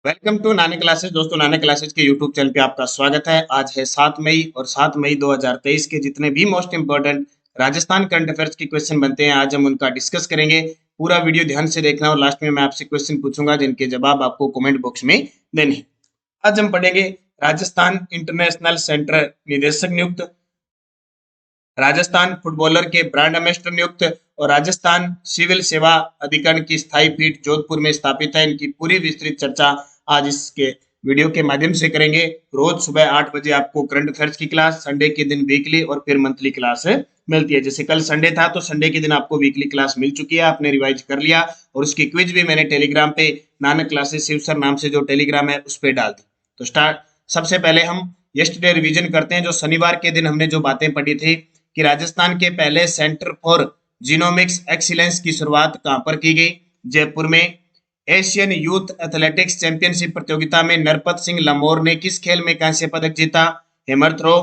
Welcome to नाने classes. दोस्तों, नाने क्लासेस के यूट्यूब चैनल पे आपका स्वागत है। आज है 7 मई और 7 मई 2023 के जितने भी most important Rajasthan current affairs के क्वेश्चन बनते हैं, आज हम उनका डिस्कस करेंगे। पूरा वीडियो ध्यान से देखना और लास्ट में मैं आपसे क्वेश्चन पूछूंगा जिनके जवाब आपको कमेंट बॉक्स में देने हैं। आज हम पढ़ेंगे राजस्थान इंटरनेशनल सेंटर निदेशक नियुक्त, राजस्थान फुटबॉलर के ब्रांड एम्बेसडर नियुक्त और राजस्थान सिविल सेवा अधिकरण की स्थायी पीठ जोधपुर में स्थापित है। इनकी पूरी विस्तृत चर्चा आज इसके वीडियो के माध्यम से करेंगे। रोज सुबह 8 बजे आपको करंट अफेयर्स की क्लास, संडे के दिन वीकली और फिर मंथली क्लास मिलती है। जैसे कल संडे था तो संडे के दिन आपको वीकली क्लास मिल चुकी है, आपने रिवाइज कर लिया और उसकी क्विज भी मैंने टेलीग्राम पे नानक क्लासेस शिव सर नाम से जो टेलीग्राम है उस पर डाल दी। तो स्टार्ट सबसे पहले हम यस्टरडे रिवीजन करते हैं। जो शनिवार के दिन हमने जो बातें पढ़ी थी कि राजस्थान के पहले सेंटर फॉर जीनोमिक्स एक्सीलेंस की शुरुआत कहां पर की गई? जयपुर में। एशियन यूथ एथलेटिक्स चैंपियनशिप प्रतियोगिता में नरपत सिंह लमोर ने किस खेल में कांस्य पदक जीता? Hammer throw.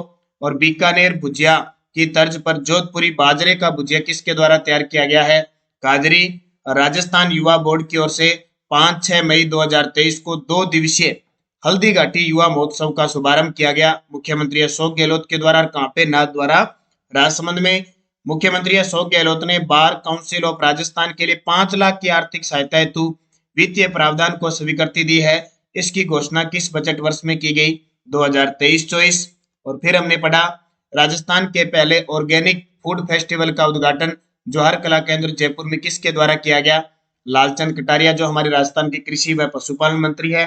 और बीकानेर भुजिया की तर्ज पर जोधपुरी बाजरे का भुजिया किसके द्वारा तैयार किया गया है? काजरी। राजस्थान युवा बोर्ड की ओर से 5-6 मई 2023 को 2 दिवसीय हल्दी घाटी युवा महोत्सव का शुभारंभ किया गया। मुख्यमंत्री अशोक गहलोत के द्वारा, कांपे नाथ द्वारा। राजसमंद में मुख्यमंत्री अशोक गहलोत ने बार काउंसिल ऑफ राजस्थान के लिए 5 लाख की आर्थिक सहायता हेतु वित्तीय प्रावधान को स्वीकृति दी है। इसकी घोषणा किस बजट वर्ष में की गई? 2023-24। और फिर हमने पढ़ा राजस्थान के पहले ऑर्गेनिक फूड फेस्टिवल का उद्घाटन जौहर कला केंद्र जयपुर में किसके द्वारा किया गया? लालचंद कटारिया, जो हमारे राजस्थान के कृषि व पशुपालन मंत्री है।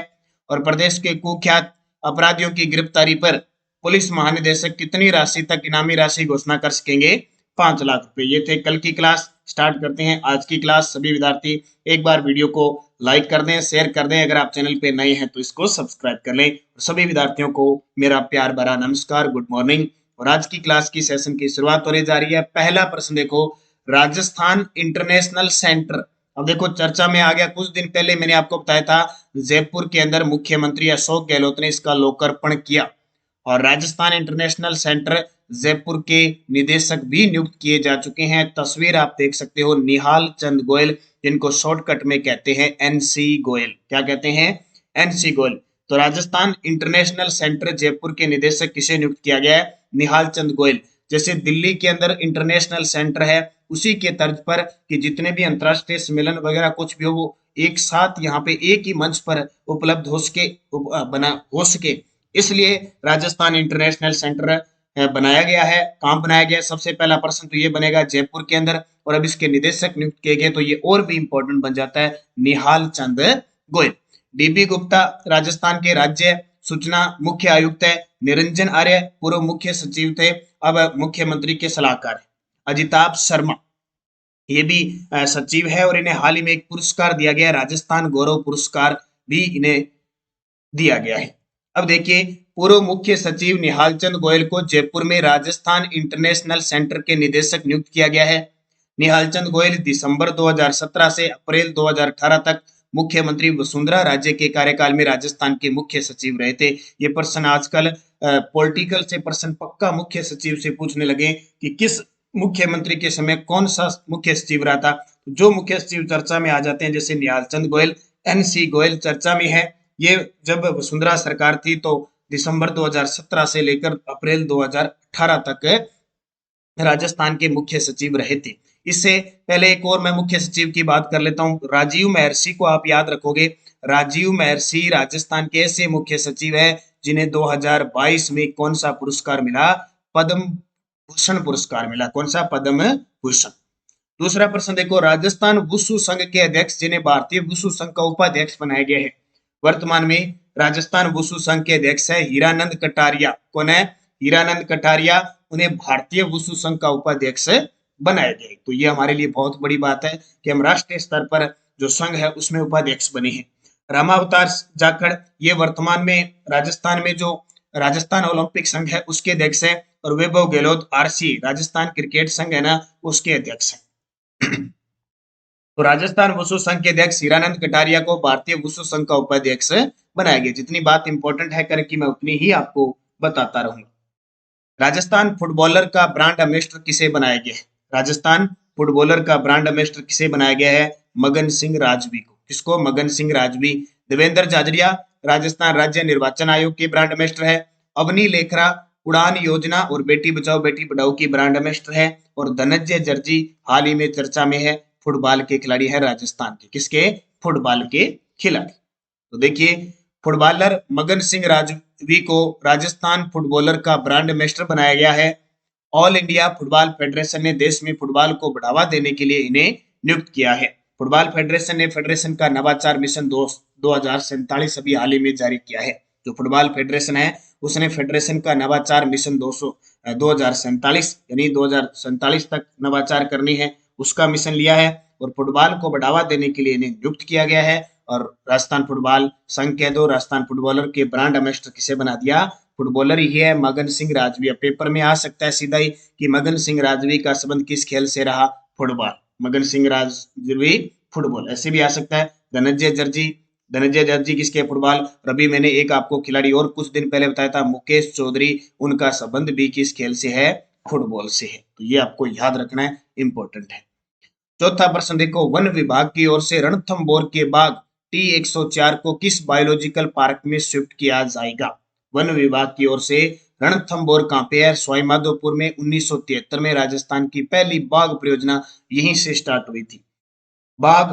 और प्रदेश के कुख्यात अपराधियों की गिरफ्तारी पर पुलिस महानिदेशक कितनी राशि तक इनामी राशि घोषणा कर सकेंगे? 5 लाख रुपए। ये थे कल की क्लास। स्टार्ट करते हैं आज की क्लास। सभी विद्यार्थी एक बार वीडियो को लाइक कर दें, शेयर कर दें। अगर आप चैनल पे नए हैं तो इसको सब्सक्राइब कर लें। सभी विद्यार्थियों को मेरा प्यार भरा नमस्कार, गुड मॉर्निंग। और आज की क्लास की सेशन की शुरुआत होने जा रही है। पहला प्रश्न देखो, राजस्थान इंटरनेशनल सेंटर। अब देखो चर्चा में आ गया। कुछ दिन पहले मैंने आपको बताया था जयपुर के अंदर मुख्यमंत्री अशोक गहलोत ने इसका लोकार्पण किया और राजस्थान इंटरनेशनल सेंटर जयपुर के निदेशक भी नियुक्त किए जा चुके हैं। तस्वीर आप देख सकते हो, निहाल चंद गोयल, जिनको शॉर्टकट में कहते हैं एनसी गोयल। क्या कहते हैं? एनसी गोयल। तो राजस्थान इंटरनेशनल सेंटर जयपुर के निदेशक किसे नियुक्त किया गया है? निहाल चंद गोयल। जैसे दिल्ली के अंदर इंटरनेशनल सेंटर है, उसी के तर्ज पर कि जितने भी अंतरराष्ट्रीय सम्मेलन वगैरह कुछ भी हो वो एक साथ यहाँ पे एक ही मंच पर उपलब्ध हो सके, इसलिए राजस्थान इंटरनेशनल सेंटर बनाया गया है। कहाँ बनाया गया? सबसे पहला प्रश्न तो ये बनेगा जयपुर के अंदर। और अब इसके निदेशक नियुक्त किए गए तो ये और भी इंपॉर्टेंट बन जाता है, निहाल चंद गोयल। डीबी गुप्ता राजस्थान के राज्य सूचना मुख्य आयुक्त है। निरंजन आर्य पूर्व मुख्य सचिव थे, अब मुख्यमंत्री के सलाहकार है। अजिताभ शर्मा ये भी सचिव है और इन्हें हाल ही में एक पुरस्कार दिया गया, राजस्थान गौरव पुरस्कार भी इन्हें दिया गया है। अब देखिए, पूर्व मुख्य सचिव निहाल चंद गोयल को जयपुर में राजस्थान इंटरनेशनल सेंटर के निदेशक नियुक्त किया गया है। निहाल चंद गोयल दिसंबर 2017 से अप्रैल 2018 तक मुख्यमंत्री वसुंधरा राज्य के कार्यकाल में राजस्थान के मुख्य सचिव रहे थे। ये प्रश्न आजकल पॉलिटिकल से प्रश्न पक्का मुख्य सचिव से पूछने लगे कि किस मुख्यमंत्री के समय कौन सा मुख्य सचिव रहा था। जो मुख्य सचिव चर्चा में आ जाते हैं जैसे निहाल चंद गोयल, एनसी गोयल चर्चा में है। ये जब वसुंधरा सरकार थी तो दिसंबर 2017 से लेकर अप्रैल 2018 तक राजस्थान के मुख्य सचिव रहे थे। इससे पहले एक और मैं मुख्य सचिव की बात कर लेता हूं, राजीव महर्षि को आप याद रखोगे। राजीव महर्षि राजस्थान के ऐसे मुख्य सचिव है जिन्हें 2022 में कौन सा पुरस्कार मिला? पद्म भूषण पुरस्कार मिला। कौन सा? पद्म भूषण। दूसरा प्रश्न देखो, राजस्थान वुशु संघ के अध्यक्ष जिन्हें भारतीय वुशु संघ का उपाध्यक्ष बनाया गया है। वर्तमान में राजस्थान वुशु संघ के अध्यक्ष है हीरानंद कटारिया। कौन है? हीरानंद कटारिया। उन्हें भारतीय वुशु संघ का उपाध्यक्ष बनाया गया। तो ये हमारे लिए बहुत बड़ी बात है कि हम राष्ट्रीय स्तर पर जो संघ है उसमें उपाध्यक्ष बने हैं। रामावतार जाखड़ ये वर्तमान में राजस्थान में जो राजस्थान ओलंपिक संघ है उसके अध्यक्ष है। और वैभव गहलोत आरसी राजस्थान क्रिकेट संघ है ना, उसके अध्यक्ष है। तो राजस्थान वुशु संघ के अध्यक्ष हीरानंद कटारिया को भारतीय वुशु संघ का उपाध्यक्ष बनाया गया। जितनी बात इंपॉर्टेंट है कर कि मैं उतनी ही आपको बताता रहूंगा। राजस्थान फुटबॉलर का ब्रांड एम्बेसडर किसे बनाया गया है? राजस्थान फुटबॉलर का ब्रांड एम्बेसडर किसे बनाया गया है? मगन सिंह राजवी को। किसको? मगन सिंह राजवी। देवेंद्र झाझड़िया राजस्थान राज्य निर्वाचन आयोग के ब्रांड एम्बेसडर है। अवनी लेखरा उड़ान योजना और बेटी बचाओ बेटी पढ़ाओ की ब्रांड एम्बेसडर है। और धनंजय जर्जी हाल ही में चर्चा में है, फुटबॉल के खिलाड़ी है राजस्थान के। किसके? फुटबॉल के खिलाड़ी। तो देखिए, फुटबॉलर मगन सिंह राजवी को राजस्थान फुटबॉलर का ब्रांड एम्बेसडर बनाया गया है। ऑल इंडिया फुटबॉल फेडरेशन ने देश में फुटबॉल को बढ़ावा देने के लिए इन्हें नियुक्त किया है। फुटबॉल फेडरेशन ने फेडरेशन का नवाचार मिशन 2047 अभी हाल ही में जारी किया है। जो फुटबॉल फेडरेशन है उसने फेडरेशन का नवाचार मिशन 2047 यानी 2047 तक नवाचार करनी है, उसका मिशन लिया है और फुटबॉल को बढ़ावा देने के लिए इन्हें नियुक्त किया गया है। और राजस्थान फुटबॉल संघ कह दो, राजस्थान फुटबॉलर के ब्रांड एम्बेसडर किसे बना दिया? फुटबॉलर ही है, मगन सिंह राजवी। अब पेपर में आ सकता है सीधा ही कि मगन सिंह राजवी का संबंध किस खेल से रहा? फुटबॉल। मगन सिंह राजवी फुटबॉल, ऐसे भी आ सकता है। धनंजय जर्जी किसके? फुटबॉल। और अभी मैंने एक आपको खिलाड़ी और कुछ दिन पहले बताया था, मुकेश चौधरी, उनका संबंध भी किस खेल से है? फुटबॉल से है। तो ये आपको याद रखना है, इंपॉर्टेंट है। चौथा प्रश्न देखो, वन विभाग की ओर से रणथंभौर के बाग T104 को किस बायोलॉजिकल पार्क में शिफ्ट किया जाएगा? वन विभाग की ओर से रणथंभौर कहां पे है? सवाई माधोपुर में। 1973 में राजस्थान की पहली बाघ परियोजना यहीं से स्टार्ट हुई थी। बाघ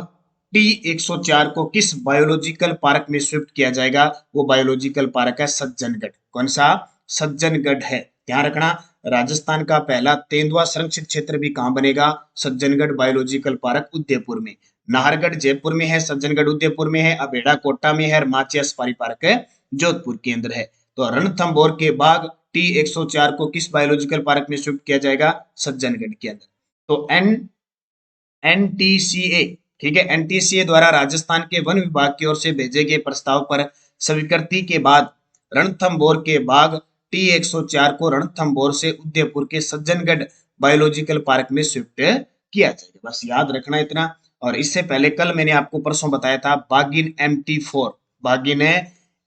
T104 को किस बायोलॉजिकल पार्क में शिफ्ट किया जाएगा? वो बायोलॉजिकल पार्क है सज्जनगढ़। कौन सा? सज्जनगढ़ है। ध्यान रखना, राजस्थान का पहला तेंदुआ संरक्षित क्षेत्र भी कहां बनेगा? सज्जनगढ़ बायोलॉजिकल पार्क उदयपुर में। नाहरगढ़ जयपुर में है, सज्जनगढ़ उदयपुर में है, अबेड़ा कोटा में है और माचिया सफारी पार्क है जोधपुर के अंदर है। तो रणथंभौर के बाघ T104 को किस बायोलॉजिकल पार्क में शिफ्ट किया जाएगा? सज्जनगढ़ के अंदर। तो एनटीसीए, ठीक है, एनटीसीए द्वारा राजस्थान के वन विभाग की ओर से भेजे गए प्रस्ताव पर स्वीकृति के बाद रणथंभौर के बाघ T104 को रणथंभौर से उदयपुर के सज्जनगढ़ बायोलॉजिकल पार्क में शिफ्ट किया जाएगा। बस याद रखना इतना। और इससे पहले कल मैंने आपको परसों बताया था बागिन MT4, बागिन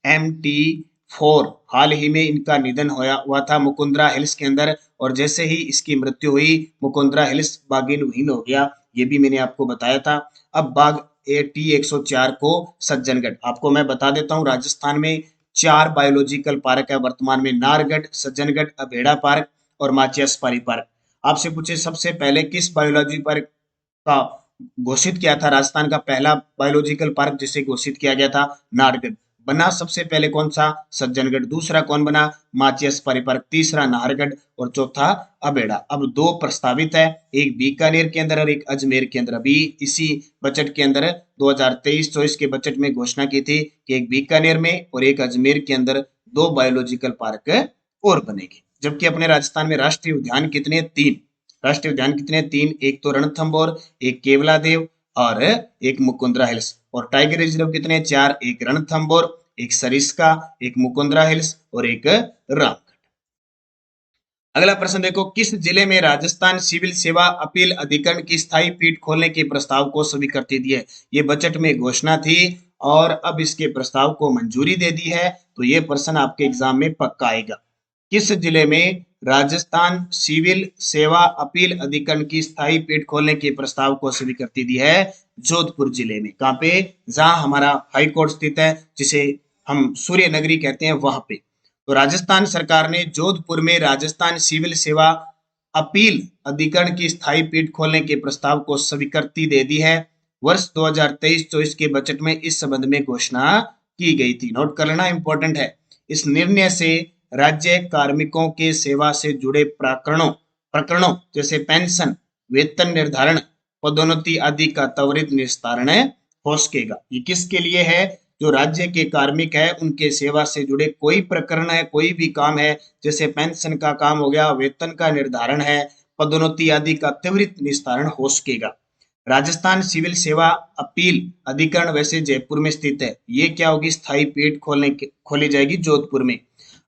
MT4 हाल ही में इनका निधन हुआ था मुकुंदरा हिल्स के अंदर। और जैसे ही इसकी मृत्यु हुई, मुकुंदरा हिल्स बागिन विहीन हो गया, ये भी मैंने आपको बताया था। अब बाघ T104 को सज्जनगढ़, आपको मैं बता देता हूँ, राजस्थान में 4 बायोलॉजिकल पार्क है वर्तमान में, नाहरगढ़, सज्जनगढ़, अबेड़ा पार्क और माचिया सफारी पार्क। आपसे पूछे सबसे पहले किस बायोलॉजी पार्क का घोषित किया था? राजस्थान का पहला बायोलॉजिकल पार्क जिसे घोषित किया गया था नाहरगढ़। बना सबसे पहले कौन सा? सज्जनगढ़। दूसरा कौन बना? Machia safari park. तीसरा नाहरगढ़ और चौथा अबेड़ा। अब 2 प्रस्तावित है, एक बीकानेर के अंदर और एक अजमेर के अंदर। अभी इसी बजट के अंदर 2023-24 के बजट में घोषणा की थी कि एक बीकानेर में और एक अजमेर के अंदर 2 बायोलॉजिकल पार्क और बनेंगे। जबकि अपने राजस्थान में राष्ट्रीय उद्यान कितने? 3 राष्ट्रीय उद्यान कितने? 3। एक तो रणथंभौर, एक केवलादेव और एक मुकुंदरा हिल्स। और टाइगर रिजर्व कितने? 4, एक रणथंभौर, एक सरिस्का, एक मुकुंदरा हिल्स और एक रामगढ़। अगला प्रश्न देखो, किस जिले में राजस्थान सिविल सेवा अपील अधिकरण की स्थायी पीठ खोलने के प्रस्ताव को स्वीकृति दी है? ये बजट में घोषणा थी और अब इसके प्रस्ताव को मंजूरी दे दी है। तो ये प्रश्न आपके एग्जाम में पक्का आएगा। किस जिले में राजस्थान सिविल सेवा अपील अधिकरण की स्थायी पीठ खोलने के प्रस्ताव को स्वीकृति दी है? जोधपुर जिले में। कहां पे? जहां हमारा हाई कोर्ट स्थित है, जिसे हम सूर्य नगरी कहते हैं, वहां पे। तो राजस्थान सरकार ने जोधपुर में राजस्थान सिविल सेवा अपील अधिकरण की स्थायी पीठ खोलने के प्रस्ताव को स्वीकृति दे दी है। वर्ष 2023-24 के बजट में इस संबंध में घोषणा की गई थी। नोट कर लेना, इंपॉर्टेंट है। इस निर्णय से राज्य कार्मिकों के सेवा से जुड़े प्रकरणों जैसे पेंशन, वेतन निर्धारण, पदोन्नति आदि का त्वरित निस्तारण हो सकेगा। ये किसके लिए है? जो राज्य के कार्मिक है उनके सेवा से जुड़े कोई प्रकरण है, कोई भी काम है, जैसे पेंशन का काम हो गया, वेतन का निर्धारण है, पदोन्नति आदि का त्वरित निस्तारण हो सकेगा। राजस्थान सिविल सेवा अपील अधिकरण वैसे जयपुर में स्थित है। ये क्या होगी? स्थायी पीठ खोली जाएगी जोधपुर में।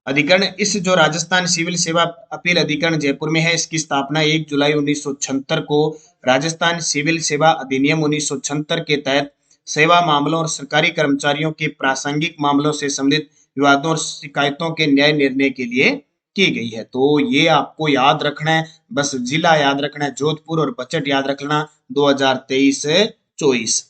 अधिकरण, इस जो राजस्थान सिविल सेवा अपील अधिकरण जयपुर में है, इसकी स्थापना 1 जुलाई 1976 को राजस्थान सिविल सेवा अधिनियम 1976 के तहत सेवा मामलों और सरकारी कर्मचारियों के प्रासंगिक मामलों से संबंधित विवादों और शिकायतों के न्याय निर्णय के लिए की गई है। तो ये आपको याद रखना है, बस जिला याद रखना है जोधपुर और बजट याद रखना 2023-24।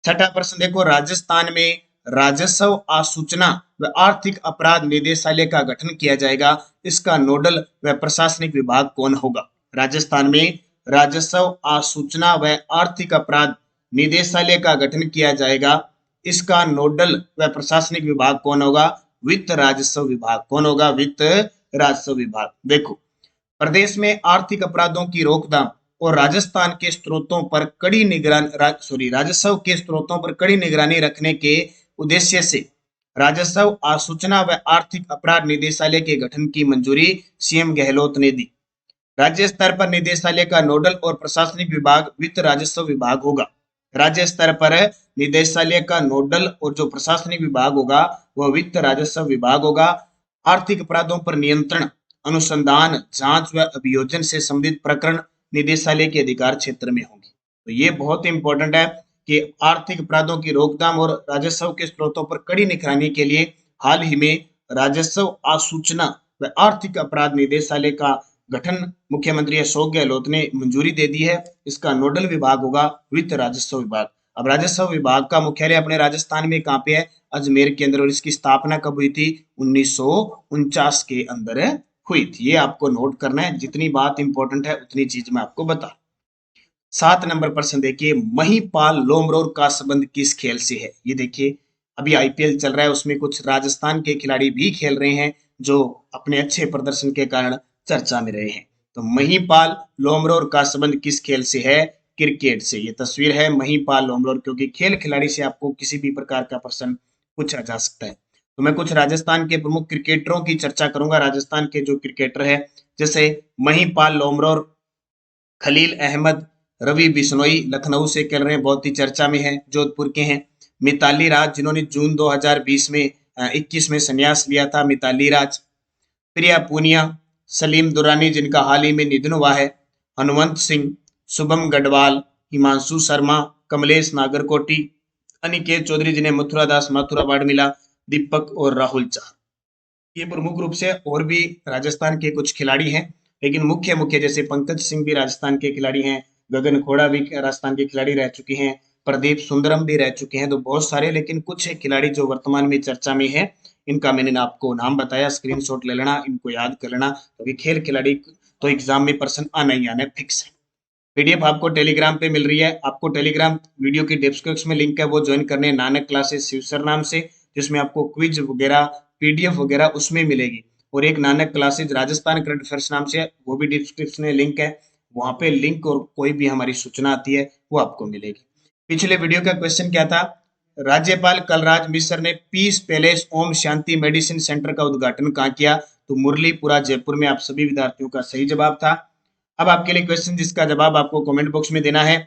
छठा प्रश्न देखो, राजस्थान में राजस्व आसूचना व आर्थिक अपराध निदेशालय का गठन किया जाएगा। इसका नोडल व प्रशासनिक विभाग कौन होगा? राजस्थान में राजस्व आसूचना व आर्थिक अपराध निदेशालय का गठन किया जाएगा। इसका नोडल व प्रशासनिक विभाग कौन होगा? वित्त राजस्व विभाग। कौन होगा? वित्त राजस्व विभाग। देखो, प्रदेश में आर्थिक अपराधों की रोकथाम और राजस्थान के स्रोतों पर कड़ी निगरानी राजस्व के स्रोतों पर कड़ी निगरानी रखने के उद्देश्य से राजस्व आसूचना व आर्थिक अपराध निदेशालय के गठन की मंजूरी सीएम गहलोत ने दी। राज्य स्तर पर निदेशालय का नोडल और प्रशासनिक विभाग वित्त राजस्व विभाग होगा। राज्य स्तर पर निदेशालय का नोडल और जो प्रशासनिक विभाग होगा वह वित्त राजस्व विभाग होगा। आर्थिक अपराधों पर नियंत्रण, अनुसंधान, जांच व अभियोजन से संबंधित प्रकरण निदेशालय के अधिकार क्षेत्र में होंगे। तो ये बहुत इंपॉर्टेंट है कि आर्थिक अपराधों की रोकथाम और राजस्व के स्रोतों पर कड़ी निगरानी के लिए हाल ही में राजस्व आसूचना व आर्थिक अपराध निदेशालय का गठन मुख्यमंत्री अशोक गहलोत ने मंजूरी दे दी है। इसका नोडल विभाग होगा वित्त राजस्व विभाग। अब राजस्व विभाग का मुख्यालय अपने राजस्थान में कहाँ पे है? अजमेर के अंदर। और इसकी स्थापना कब हुई थी? 1949 के अंदर हुई थी। ये आपको नोट करना है, जितनी बात इंपॉर्टेंट है उतनी चीज मैं आपको बता। 7 नंबर प्रश्न देखिए, महिपाल लोमरोर का संबंध किस खेल से है? ये देखिए, अभी आईपीएल चल रहा है, उसमें कुछ राजस्थान के खिलाड़ी भी खेल रहे हैं जो अपने अच्छे प्रदर्शन के कारण चर्चा में रहे हैं। तो महिपाल लोमरोर का संबंध किस खेल से है? क्रिकेट से। ये तस्वीर है महिपाल लोमरोर, क्योंकि खेल खिलाड़ी से आपको किसी भी प्रकार का प्रश्न पूछा जा सकता है। तो मैं कुछ राजस्थान के प्रमुख क्रिकेटरों की चर्चा करूंगा। राजस्थान के जो क्रिकेटर है, जैसे महिपाल लोमरोर, खलील अहमद, रवि बिश्नोई लखनऊ से खेल रहे हैं, बहुत ही चर्चा में है, जोधपुर के हैं। मिताली राज, जिन्होंने जून 2020 में 21 में संन्यास लिया था, मिताली राज। प्रिया पूनिया, सलीम दुरानी जिनका हाल ही में निधन हुआ है, हनुमंत सिंह, शुभम गढ़वाल, हिमांशु शर्मा, कमलेश नागरकोटी, अनिकेत चौधरी जिन्हें मथुरा दास माथुर अवार्ड मिला, दीपक और राहुल चार। ये प्रमुख रूप से और भी राजस्थान के कुछ खिलाड़ी हैं, लेकिन मुख्य मुख्य जैसे पंकज सिंह भी राजस्थान के खिलाड़ी हैं, गगन खोड़ा भी राजस्थान के खिलाड़ी रह चुके हैं, प्रदीप सुंदरम भी रह चुके हैं। तो बहुत सारे, लेकिन कुछ खिलाड़ी जो वर्तमान में चर्चा में है, इनका मैंने आपको नाम बताया, स्क्रीनशॉट ले लेना, इनको याद कर लेना, क्योंकि खेल खिलाड़ी तो एग्जाम में प्रश्न आना ही आना फिक्स है। पीडीएफ आपको टेलीग्राम पे मिल रही है। आपको टेलीग्राम वीडियो की डिस्क्रिप्शन में लिंक है, वो ज्वाइन करने, नानक क्लासेस शिवसर नाम से, जिसमें आपको क्विज वगैरह, पीडीएफ वगैरह उसमें मिलेगी। और एक Nanak classes Rajasthan current affairs नाम से, वो भी डिस्क्रिप्शन में लिंक है, वहां पे लिंक और कोई भी हमारी सूचना आती है वो आपको मिलेगी। पिछले वीडियो का क्वेश्चन क्या था? राज्यपाल कलराज मिश्र ने piece palace Om Shanti medicine centre का उद्घाटन कहाँ किया? तो मुरलीपुरा जयपुर में। आप सभी विद्यार्थियों का सही जवाब था। अब आपके लिए क्वेश्चन जिसका जवाब आपको कमेंट बॉक्स में देना है।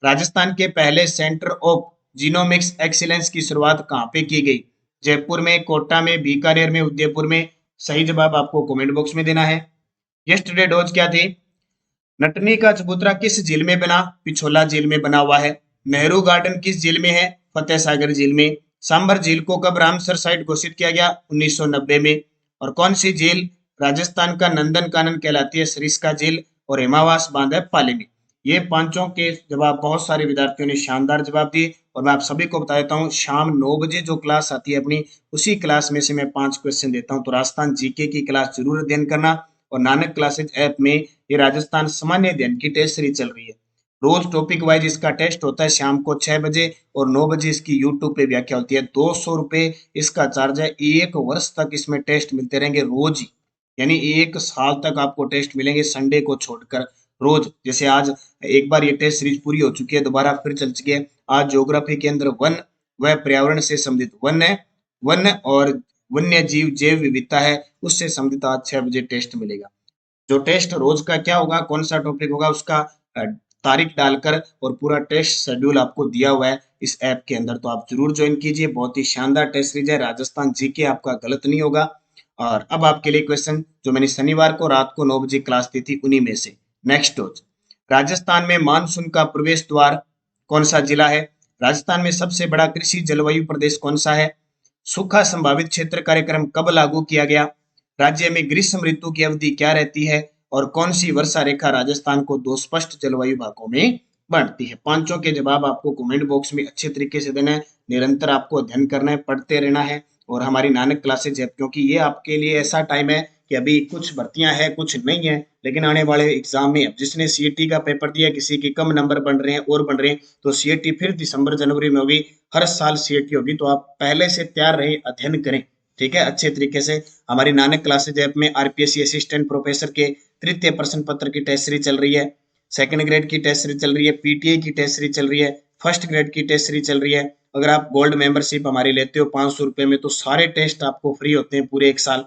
राजस्थान के पहले सेंटर ऑफ जीनोमिक्स एक्सीलेंस की शुरुआत कहाँ पे की गई? जयपुर में, कोटा में, बीकानेर में, उदयपुर में। सही जवाब आपको कमेंट बॉक्स में देना है। यस्टरडे डोज क्या थी? नटनी का चबूतरा किस झील में बना? पिछोला झील में बना हुआ है। नेहरू गार्डन किस झील में है? फतेह सागर झील में। सांबर झील को कब रामसर साइट घोषित किया गया? 1990 में। और कौन सी झील राजस्थान का नंदन कानन कहलाती है? सरिस्का झील। और हिमावास बांध है पाली में। ये पांचों के जवाब बहुत सारे विद्यार्थियों ने शानदार जवाब दिए। और मैं आप सभी को बता देता हूँ, शाम 9 बजे जो क्लास आती है अपनी, उसी क्लास में से मैं 5 क्वेश्चन देता हूँ। तो राजस्थान जीके की क्लास जरूर अध्ययन करना। और नानक क्लासेज ऐप में ये राजस्थान सामान्य अध्ययन की टेस्ट सीरीज चल रही है। रोज टॉपिक वाइज इसका टेस्ट होता है शाम को 6 बजे, और 9 बजे इसकी यूट्यूब पे व्याख्या होती है। 200 रुपये इसका चार्ज है। 1 वर्ष तक इसमें टेस्ट मिलते रहेंगे रोज ही, यानी 1 साल तक आपको टेस्ट मिलेंगे, संडे को छोड़कर रोज। जैसे आज एक बार ये टेस्ट सीरीज पूरी हो चुकी है, दोबारा फिर चल चुकी है। आज ज्योग्राफी के अंदर वन व पर्यावरण से संबंधित वन और वन्य जीव जैव विविधता है, उससे संबंधित आज 6 बजे टेस्ट मिलेगा। जो टेस्ट रोज का क्या होगा, कौन सा टॉपिक होगा, उसका तारीख डालकर और पूरा टेस्ट शेड्यूल आपको दिया हुआ है इस ऐप के अंदर। तो आप जरूर ज्वाइन कीजिए। बहुत ही शानदार टेस्ट सीरीज है। राजस्थान जीके आपका गलत नहीं होगा। और अब आपके लिए क्वेश्चन जो मैंने शनिवार को रात को 9 बजे क्लास दी थी, उन्हीं में से। नेक्स्ट डोज, राजस्थान में मानसून का प्रवेश द्वार कौन सा जिला है? राजस्थान में सबसे बड़ा कृषि जलवायु प्रदेश कौन सा है? सूखा संभावित क्षेत्र कार्यक्रम कब लागू किया गया? राज्य में ग्रीष्म ऋतु की अवधि क्या रहती है? और कौन सी वर्षा रेखा राजस्थान को 2 स्पष्ट जलवायु भागों में बढ़ती है। पांचों के जवाब आपको कमेंट बॉक्स में अच्छे तरीके से देना है, निरंतर आपको अध्ययन करना है, पढ़ते रहना है। और हमारी नानक क्लासेज है, क्योंकि ये आपके लिए ऐसा टाइम है कि अभी कुछ भर्तियां हैं, कुछ नहीं है, लेकिन आने वाले एग्जाम में अब जिसने सीईटी का पेपर दिया, किसी के कम नंबर बन रहे हैं और बन रहे हैं, तो सीईटी फिर दिसंबर जनवरी में होगी। हर साल सीईटी होगी, तो आप पहले से तैयार रहे, अध्ययन करें, ठीक है, अच्छे तरीके से। हमारी नानक क्लासेज ऐप में आरपीएससी असिस्टेंट प्रोफेसर के तृतीय प्रश्न पत्र की टेस्ट सीरीज चल रही है, सेकंड ग्रेड की टेस्ट सीरीज चल रही है, पीटीए की टेस्ट सीरीज चल रही है, फर्स्ट ग्रेड की टेस्ट सीरीज चल रही है। अगर आप गोल्ड मेंबरशिप हमारी लेते हो 500 रुपए में, तो सारे टेस्ट आपको फ्री होते हैं पूरे एक साल।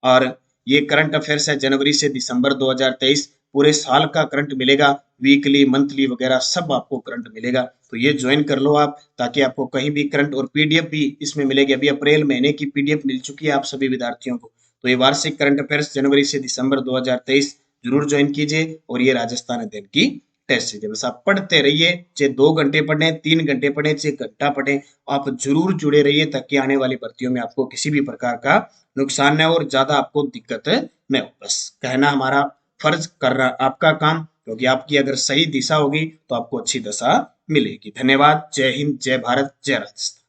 और ये करंट अफेयर्स है जनवरी से दिसंबर 2023, पूरे साल का करंट मिलेगा, वीकली मंथली वगैरह सब आपको करंट मिलेगा। तो ये ज्वाइन कर लो आप, ताकि आपको कहीं भी करंट, और पीडीएफ भी इसमें मिलेगी। अभी अप्रैल महीने की पीडीएफ मिल चुकी है आप सभी विद्यार्थियों को। तो ये वार्षिक करंट अफेयर्स जनवरी से दिसंबर 2023 जरूर ज्वाइन कीजिए। और ये राजस्थान अध्ययन की टेस्ट सीरीज, बस आप पढ़ते रहिए, चाहे 2 घंटे पढ़े, 3 घंटे पढ़े, चाहे घंटा पढ़े, आप जरूर जुड़े रहिए, ताकि आने वाली भर्तियों में आपको किसी भी प्रकार का नुकसान न हो और ज्यादा आपको दिक्कत न हो। बस कहना हमारा फर्ज कर रहा आपका काम, क्योंकि आपकी अगर सही दिशा होगी तो आपको अच्छी दशा मिलेगी। धन्यवाद। जय हिंद, जय भारत, जय राजस्थान।